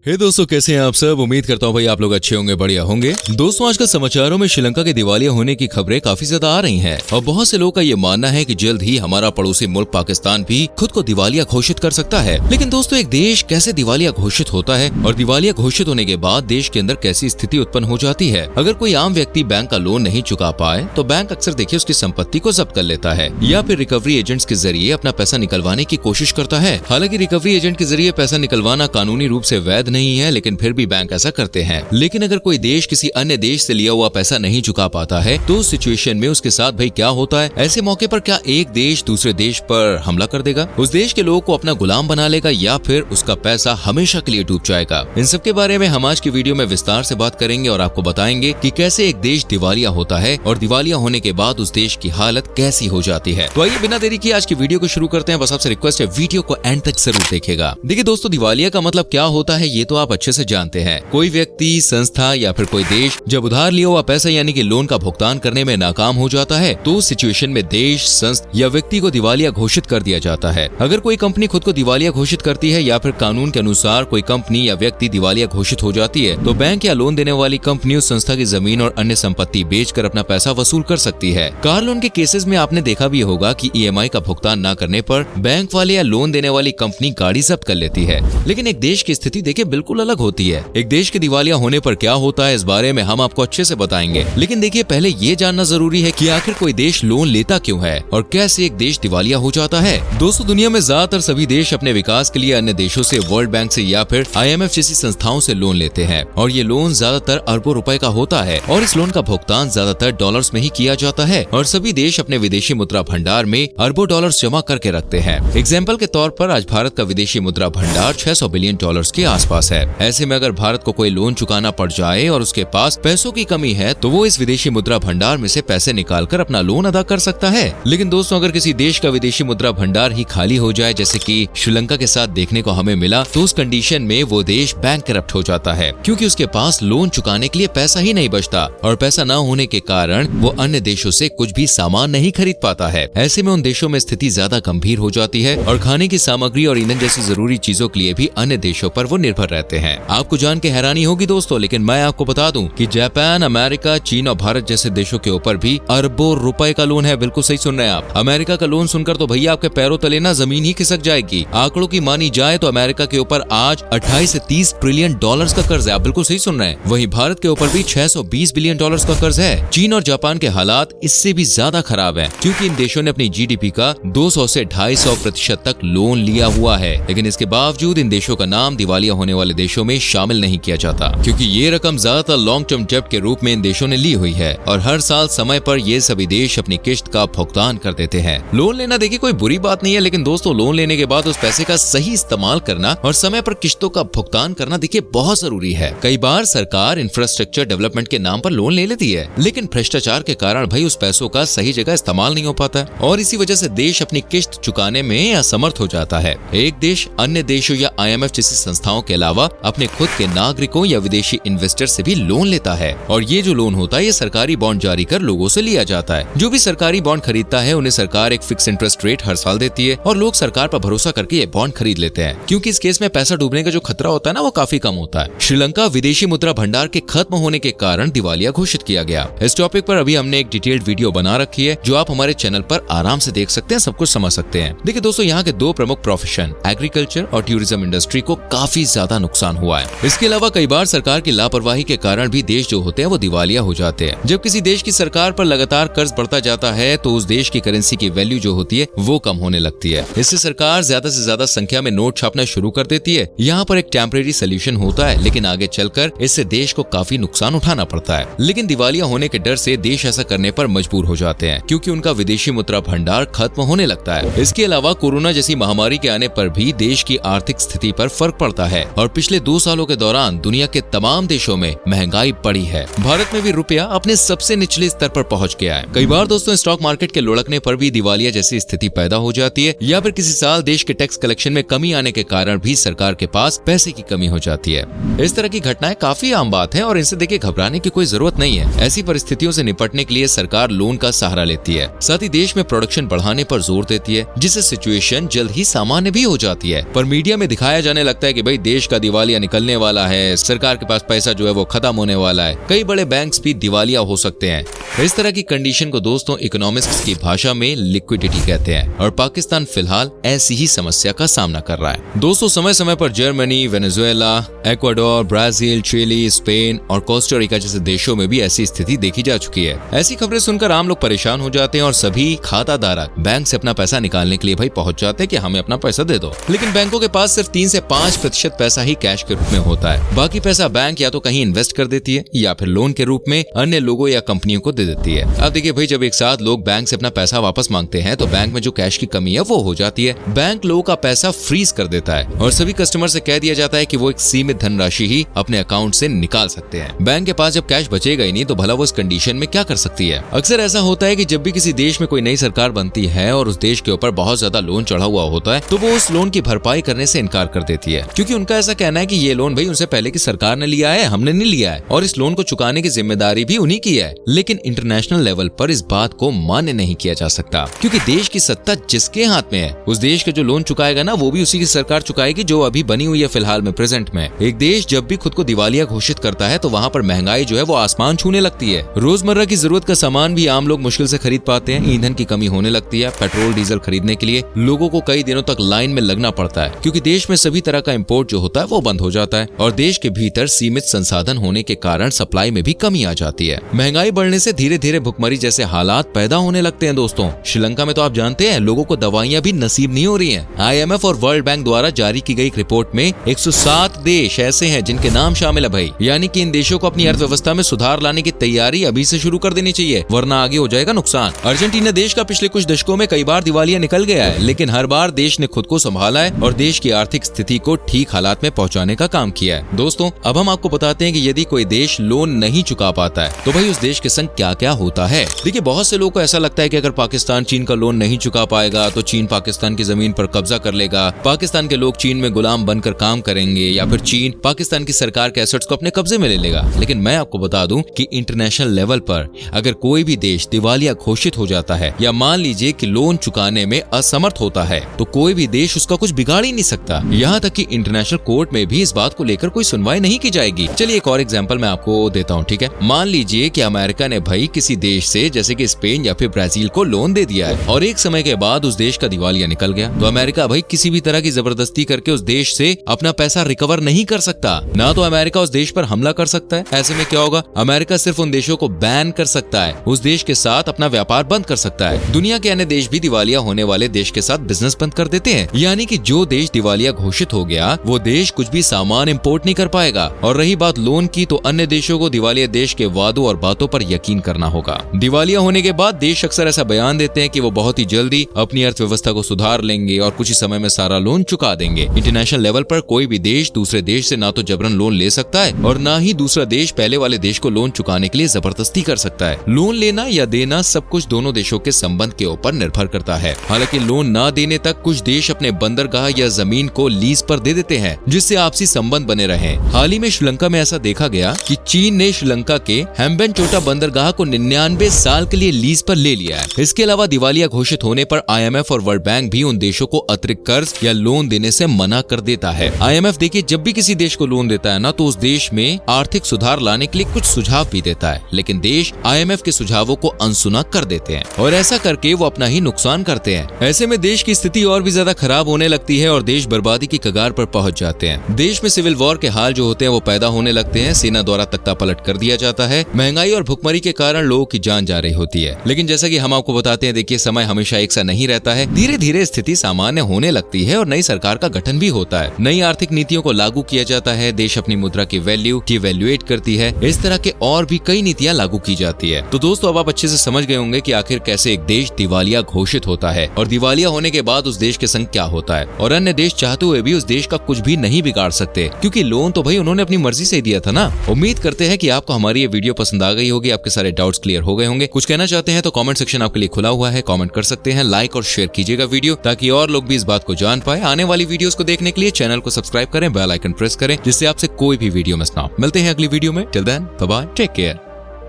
हे दोस्तों, कैसे हैं आप सब। उम्मीद करता हूँ भाई आप लोग अच्छे होंगे, बढ़िया होंगे। दोस्तों, आजकल समाचारों में श्रीलंका के दिवालिया होने की खबरें काफी ज्यादा आ रही हैं और बहुत से लोगों का ये मानना है कि जल्द ही हमारा पड़ोसी मुल्क पाकिस्तान भी खुद को दिवालिया घोषित कर सकता है। लेकिन दोस्तों, एक देश कैसे दिवालिया घोषित होता है और दिवालिया घोषित होने के बाद देश के अंदर कैसी स्थिति उत्पन्न हो जाती है। अगर कोई आम व्यक्ति बैंक का लोन नहीं चुका पाए तो बैंक अक्सर देखिए उसकी संपत्ति को जब्त कर लेता है या फिर रिकवरी एजेंट्स के जरिए अपना पैसा निकलवाने की कोशिश करता है। हालांकि रिकवरी एजेंट के जरिए पैसा निकलवाना कानूनी रूप से वैध नहीं है, लेकिन फिर भी बैंक ऐसा करते हैं। लेकिन अगर कोई देश किसी अन्य देश से लिया हुआ पैसा नहीं चुका पाता है तो उस सिचुएशन में उसके साथ भाई क्या होता है। ऐसे मौके पर क्या एक देश दूसरे देश पर हमला कर देगा, उस देश के लोगों को अपना गुलाम बना लेगा या फिर उसका पैसा हमेशा के लिए डूब जाएगा। इन सब के बारे में हम आज की वीडियो में विस्तार से बात करेंगे और आपको बताएंगे कि कैसे एक देश दिवालिया होता है और दिवालिया होने के बाद उस देश की हालत कैसी हो जाती है। तो आइए बिना देरी किए आज की वीडियो को शुरू करते हैं। बस आपसे रिक्वेस्ट है वीडियो को एंड तक जरूर देखिएगा। देखिए दोस्तों, दिवालिया का मतलब क्या होता है ये तो आप अच्छे से जानते हैं। कोई व्यक्ति, संस्था या फिर कोई देश जब उधार लिया हुआ पैसा यानी कि लोन का भुगतान करने में नाकाम हो जाता है तो उस सिचुएशन में देश, संस्था या व्यक्ति को दिवालिया घोषित कर दिया जाता है। अगर कोई कंपनी खुद को दिवालिया घोषित करती है या फिर कानून के अनुसार कोई कंपनी या व्यक्ति दिवालिया घोषित हो जाती है तो बैंक या लोन देने वाली कंपनी उस संस्था की जमीन और अन्य संपत्ति बेचकर अपना पैसा वसूल कर सकती है। कार लोन के केसेस में आपने देखा भी होगा कि ईएमआई का भुगतान न करने पर बैंक वाले या लोन देने वाली कंपनी गाड़ी जब्त कर लेती है। लेकिन एक देश की स्थिति देखिए बिल्कुल अलग होती है। एक देश के दिवालिया होने पर क्या होता है इस बारे में हम आपको अच्छे से बताएंगे। लेकिन देखिए पहले ये जानना जरूरी है कि आखिर कोई देश लोन लेता क्यों है और कैसे एक देश दिवालिया हो जाता है। दोस्तों, दुनिया में ज्यादातर सभी देश अपने विकास के लिए अन्य देशों से, वर्ल्ड बैंक से या फिर IMF जैसी संस्थाओं से लोन लेते हैं और ये लोन ज्यादातर अरबों रुपए का होता है और इस लोन का भुगतान ज्यादातर डॉलर्स में ही किया जाता है और सभी देश अपने विदेशी मुद्रा भंडार में अरबों डॉलर्स जमा करके रखते हैं। एग्जाम्पल के तौर पर आज भारत का विदेशी मुद्रा भंडार 600 बिलियन डॉलर्स के आसपास है। ऐसे में अगर भारत को कोई लोन चुकाना पड़ जाए और उसके पास पैसों की कमी है तो वो इस विदेशी मुद्रा भंडार में से पैसे निकालकर अपना लोन अदा कर सकता है। लेकिन दोस्तों, अगर किसी देश का विदेशी मुद्रा भंडार ही खाली हो जाए, जैसे कि श्रीलंका के साथ देखने को हमें मिला, तो उस कंडीशन में वो देश बैंक करप्ट हो जाता है क्योंकि उसके पास लोन चुकाने के लिए पैसा ही नहीं बचता और पैसा न होने के कारण वो अन्य देशों से कुछ भी सामान नहीं खरीद पाता है। ऐसे में उन देशों में स्थिति ज्यादा गंभीर हो जाती है और खाने की सामग्री और ईंधन जैसी जरूरी चीजों के लिए भी अन्य देशों पर वो निर्भर रहते हैं। आपको जान के हैरानी होगी दोस्तों, लेकिन मैं आपको बता दूं कि जापान, अमेरिका, चीन और भारत जैसे देशों के ऊपर भी अरबों रुपए का लोन है। बिल्कुल सही सुन रहे हैं आप। अमेरिका का लोन सुनकर तो भैया आपके पैरों तले ना जमीन ही खिसक जाएगी। आंकड़ों की मानी जाए तो अमेरिका के ऊपर आज 28 से 30 ट्रिलियन डॉलर्स का कर्ज है। आप बिल्कुल सही सुन रहे हैं। वहीं भारत के ऊपर भी 620 बिलियन डॉलर्स का कर्ज है। चीन और जापान के हालात इससे भी ज्यादा खराब है क्योंकि इन देशों ने अपनी GDP का 200 से 250% तक लोन लिया हुआ है। लेकिन इसके बावजूद इन देशों का नाम दिवालिया होने वाले देशों में शामिल नहीं किया जाता क्योंकि ये रकम ज्यादातर लॉन्ग टर्म डेब्ट के रूप में इन देशों ने ली हुई है और हर साल समय पर ये सभी देश अपनी किश्त का भुगतान कर देते हैं। लोन लेना देखिए कोई बुरी बात नहीं है, लेकिन दोस्तों लोन लेने के बाद उस पैसे का सही इस्तेमाल करना और समय पर किश्तों का भुगतान करना देखिए बहुत जरूरी है। कई बार सरकार इंफ्रास्ट्रक्चर डेवलपमेंट के नाम पर लोन ले लेती है, लेकिन भ्रष्टाचार के कारण भाई उस पैसों का सही जगह इस्तेमाल नहीं हो पाता और इसी वजह से देश अपनी किश्त चुकाने में असमर्थ हो जाता है। एक देश अन्य देशों या IMF जैसी संस्थाओं के अलावा अपने खुद के नागरिकों या विदेशी इन्वेस्टर से भी लोन लेता है और ये जो लोन होता है ये सरकारी बॉन्ड जारी कर लोगों से लिया जाता है। जो भी सरकारी बॉन्ड खरीदता है उन्हें सरकार एक फिक्स इंटरेस्ट रेट हर साल देती है और लोग सरकार पर भरोसा करके ये बॉन्ड खरीद लेते हैं क्योंकि इस केस में पैसा डूबने का जो खतरा होता है ना वो काफी कम होता है। श्रीलंका विदेशी मुद्रा भंडार के खत्म होने के कारण दिवालिया घोषित किया गया। इस टॉपिक पर अभी हमने एक डिटेल्ड वीडियो बना रखी है जो आप हमारे चैनल पर आराम से देख सकते हैं, सब कुछ समझ सकते हैं। देखिए दोस्तों, यहाँ के दो प्रमुख प्रोफेशन एग्रीकल्चर और टूरिज्म इंडस्ट्री को काफी ज्यादा नुकसान हुआ है। इसके अलावा कई बार सरकार की लापरवाही के कारण भी देश जो होते हैं वो दिवालिया हो जाते हैं। जब किसी देश की सरकार पर लगातार कर्ज बढ़ता जाता है तो उस देश की करेंसी की वैल्यू जो होती है वो कम होने लगती है। इससे सरकार ज्यादा से ज्यादा संख्या में नोट छापना शुरू कर देती है। यहाँ पर एक टेम्परेरी सोल्यूशन होता है, लेकिन आगे चलकर इससे देश को काफी नुकसान उठाना पड़ता है। लेकिन दिवालिया होने के डर से देश ऐसा करने पर मजबूर हो जाते हैं क्योंकि उनका विदेशी मुद्रा भंडार खत्म होने लगता है। इसके अलावा कोरोना जैसी महामारी के आने पर भी देश की आर्थिक स्थिति पर फर्क पड़ता है और पिछले 2 सालों के दौरान दुनिया के तमाम देशों में महंगाई बढ़ी है। भारत में भी रुपया अपने सबसे निचले स्तर पर पहुंच गया है। कई बार दोस्तों स्टॉक मार्केट के लुढ़कने पर भी दिवालिया जैसी स्थिति पैदा हो जाती है या फिर किसी साल देश के टैक्स कलेक्शन में कमी आने के कारण भी सरकार के पास पैसे की कमी हो जाती है। इस तरह की घटनाएं काफी आम बात है और इनसे देखिए घबराने की कोई जरूरत नहीं है। ऐसी परिस्थितियों से निपटने के लिए सरकार लोन का सहारा लेती है, साथ ही देश में प्रोडक्शन बढ़ाने पर जोर देती है जिससे सिचुएशन जल्द ही सामान्य भी हो जाती है। पर मीडिया में दिखाया जाने लगता है कि भाई देश का दिवालिया निकलने वाला है, सरकार के पास पैसा जो है वो खत्म होने वाला है, कई बड़े बैंक्स भी दिवालिया हो सकते हैं। इस तरह की कंडीशन को दोस्तों इकोनॉमिक्स की भाषा में लिक्विडिटी कहते हैं और पाकिस्तान फिलहाल ऐसी ही समस्या का सामना कर रहा है। दोस्तों समय समय पर Germany, Venezuela, Ecuador, Brazil, Chile, Spain और कोस्टा रिका जैसे देशों में भी ऐसी स्थिति देखी जा चुकी है। ऐसी खबरें सुनकर आम लोग परेशान हो जाते हैं और सभी खाता धारक बैंक से अपना पैसा निकालने के लिए भाई पहुंच जाते हैं कि हमें अपना पैसा दे दो। लेकिन बैंकों के पास सिर्फ 3 से 5% पैसा ही कैश के रूप में होता है। बाकी पैसा बैंक या तो कहीं इन्वेस्ट कर देती है या फिर लोन के रूप में अन्य लोगों या कंपनियों को दे देती है। अब देखिए भाई, जब एक साथ लोग बैंक से अपना पैसा वापस मांगते हैं तो बैंक में जो कैश की कमी है वो हो जाती है। बैंक लोगों का पैसा फ्रीज कर देता है और सभी कस्टमर से कह दिया जाता है कि वो एक सीमित धनराशि ही अपने अकाउंट से निकाल सकते हैं। बैंक के पास जब कैश बचेगा ही नहीं तो भला वो इस कंडीशन में क्या कर सकती है। अक्सर ऐसा होता है कि जब भी किसी देश में कोई नई सरकार बनती है और उस देश के ऊपर बहुत ज्यादा लोन चढ़ा हुआ होता है तो वो उस लोन की भरपाई करने से इनकार कर देती है, क्योंकि उनका ऐसा कहना है कि ये लोन भाई उनसे पहले की सरकार ने लिया है, हमने नहीं लिया है और इस लोन को चुकाने की जिम्मेदारी भी उन्हीं की है। लेकिन इंटरनेशनल लेवल पर इस बात को मान्य नहीं किया जा सकता, क्योंकि देश की सत्ता जिसके हाथ में है उस देश के जो लोन चुकाएगा ना वो भी उसी की सरकार चुकाएगी जो अभी बनी हुई है फिलहाल में प्रेजेंट में। एक देश जब भी खुद को दिवालिया घोषित करता है तो वहाँ पर महंगाई जो है वो आसमान छूने लगती है। रोजमर्रा की जरूरत का सामान भी आम लोग मुश्किल से खरीद पाते हैं, ईंधन की कमी होने लगती है, पेट्रोल डीजल खरीदने के लिए लोगों को कई दिनों तक लाइन में लगना पड़ता है, क्योंकि देश में सभी तरह का इंपोर्ट जो होता है वो बंद हो जाता है और देश के भीतर सीमित संसाधन होने के कारण सप्लाई में भी कमी आ जाती है। महंगाई बढ़ने से धीरे धीरे भुखमरी जैसे हालात पैदा होने लगते हैं। दोस्तों श्रीलंका में तो आप जानते हैं लोगों को दवाइयां भी नसीब नहीं हो रही हैं। IMF और वर्ल्ड बैंक द्वारा जारी की गई रिपोर्ट में 107 देश ऐसे हैं जिनके नाम शामिल है भाई, यानी कि इन देशों को अपनी अर्थव्यवस्था में सुधार लाने की तैयारी अभी से शुरू कर देनी चाहिए, वरना आगे हो जाएगा नुकसान। अर्जेंटीना देश का पिछले कुछ दशकों में कई बार दिवालिया निकल गया है, लेकिन हर बार देश ने खुद को संभाला है और देश की आर्थिक स्थिति को ठीक हालात में पहुंचाने का काम किया है। दोस्तों अब हम आपको बताते हैं कि यदि कोई देश लोन नहीं चुका पाता है तो भाई उस देश के संग क्या क्या होता है। देखिए बहुत से लोगों को ऐसा लगता है कि अगर पाकिस्तान चीन का लोन नहीं चुका पाएगा तो चीन पाकिस्तान की जमीन पर कब्जा कर लेगा, पाकिस्तान के लोग चीन में गुलाम बनकर काम करेंगे या फिर चीन पाकिस्तान की सरकार के एसेट्स को अपने कब्जे में ले लेगा। लेकिन मैं आपको बता दूं कि इंटरनेशनल लेवल पर अगर कोई भी देश दिवालिया घोषित हो जाता है या मान लीजिए कि लोन चुकाने में असमर्थ होता है तो कोई भी देश उसका कुछ बिगाड़ ही नहीं सकता, यहाँ तक कि इंटरनेशनल कोर्ट में भी इस बात को लेकर कोई सुनवाई नहीं की जाएगी। चलिए एक और एग्जांपल मैं आपको देता हूँ, ठीक है। मान लीजिए कि अमेरिका ने भाई किसी देश से जैसे कि स्पेन या फिर ब्राजील को लोन दे दिया है और एक समय के बाद उस देश का दिवालिया निकल गया तो अमेरिका भाई किसी भी तरह की जबरदस्ती करके उस देश से अपना पैसा रिकवर नहीं कर सकता। ना तो अमेरिका उस देश पर हमला कर सकता है, ऐसे में क्या होगा, अमेरिका सिर्फ उन देशों को बैन कर सकता है, उस देश के साथ अपना व्यापार बंद कर सकता है। दुनिया के अन्य देश भी दिवालिया होने वाले देश के साथ बिजनेस बंद कर देते हैं, यानी कि जो देश दिवालिया घोषित हो गया वो देश कुछ भी सामान इंपोर्ट नहीं कर पाएगा। और रही बात लोन की, तो अन्य देशों को दिवालिया देश के वादों और बातों पर यकीन करना होगा। दिवालिया होने के बाद देश अक्सर ऐसा बयान देते हैं कि वो बहुत ही जल्दी अपनी अर्थव्यवस्था को सुधार लेंगे और कुछ ही समय में सारा लोन चुका देंगे। इंटरनेशनल लेवल पर कोई भी देश दूसरे देश से ना तो जबरन लोन ले सकता है और ना ही दूसरा देश पहले वाले देश को लोन चुकाने के लिए जबरदस्ती कर सकता है। लोन लेना या देना सब कुछ दोनों देशों के संबंध के ऊपर निर्भर करता है। हालांकि लोन ना देने तक कुछ देश अपने बंदरगाह या जमीन को लीज पर दे देते हैं जिससे आपसी संबंध बने रहे। हाल ही में श्रीलंका में ऐसा देखा गया कि चीन ने श्रीलंका के हेम्बेनटोटा बंदरगाह को 99 साल के लिए लीज पर ले लिया है। इसके अलावा दिवालिया घोषित होने पर IMF और वर्ल्ड बैंक भी उन देशों को अतिरिक्त कर्ज या लोन देने से मना कर देता है। IMF देखिए जब भी किसी देश को लोन देता है ना तो उस देश में आर्थिक सुधार लाने के लिए कुछ सुझाव भी देता है, लेकिन देश IMF के सुझावों को अनसुना कर देते हैं और ऐसा करके वो अपना ही नुकसान करते हैं। ऐसे में देश की स्थिति और भी ज्यादा खराब होने लगती है और देश बर्बादी की कगार पर पहुंच जाते हैं। देश में सिविल वॉर के हाल जो होते हैं वो पैदा होने लगते हैं, सेना द्वारा तख्ता पलट कर दिया जाता है, महंगाई और भुखमरी के कारण लोगों की जान जा रही होती है। लेकिन जैसा कि हम आपको बताते हैं, देखिए समय हमेशा एक सा नहीं रहता है, धीरे धीरे स्थिति सामान्य होने लगती है और नई सरकार का गठन भी होता है, नई आर्थिक नीतियों को लागू किया जाता है, देश अपनी मुद्रा की वैल्यू की इवैल्यूएट करती है, इस तरह के और भी कई नीतियां लागू की जाती है। तो दोस्तों अब आप अच्छे से समझ गए होंगे कि आखिर कैसे एक देश दिवालिया घोषित होता है और दिवालिया होने के बाद उस देश के संग क्या होता है और अन्य देश चाहते हुए भी उस देश का कुछ भी नहीं बिगाड़ सकते, क्योंकि लोन तो भाई उन्होंने अपनी मर्जी से दिया था ना। उम्मीद करते हैं कि आपको हमारी ये वीडियो पसंद आ गई होगी, आपके सारे डाउट्स क्लियर हो गए होंगे। कुछ कहना चाहते हैं तो कमेंट सेक्शन आपके लिए खुला हुआ है, कमेंट कर सकते हैं, लाइक और शेयर कीजिएगा वीडियो ताकि और लोग भी इस बात को जान पाए। आने वाली वीडियोस को देखने के लिए चैनल को सब्सक्राइब करें, बेल आइकन प्रेस करें जिससे आपसे कोई भी वीडियो मिस ना हो। मिलते हैं अगली वीडियो में, till then bye bye, take care.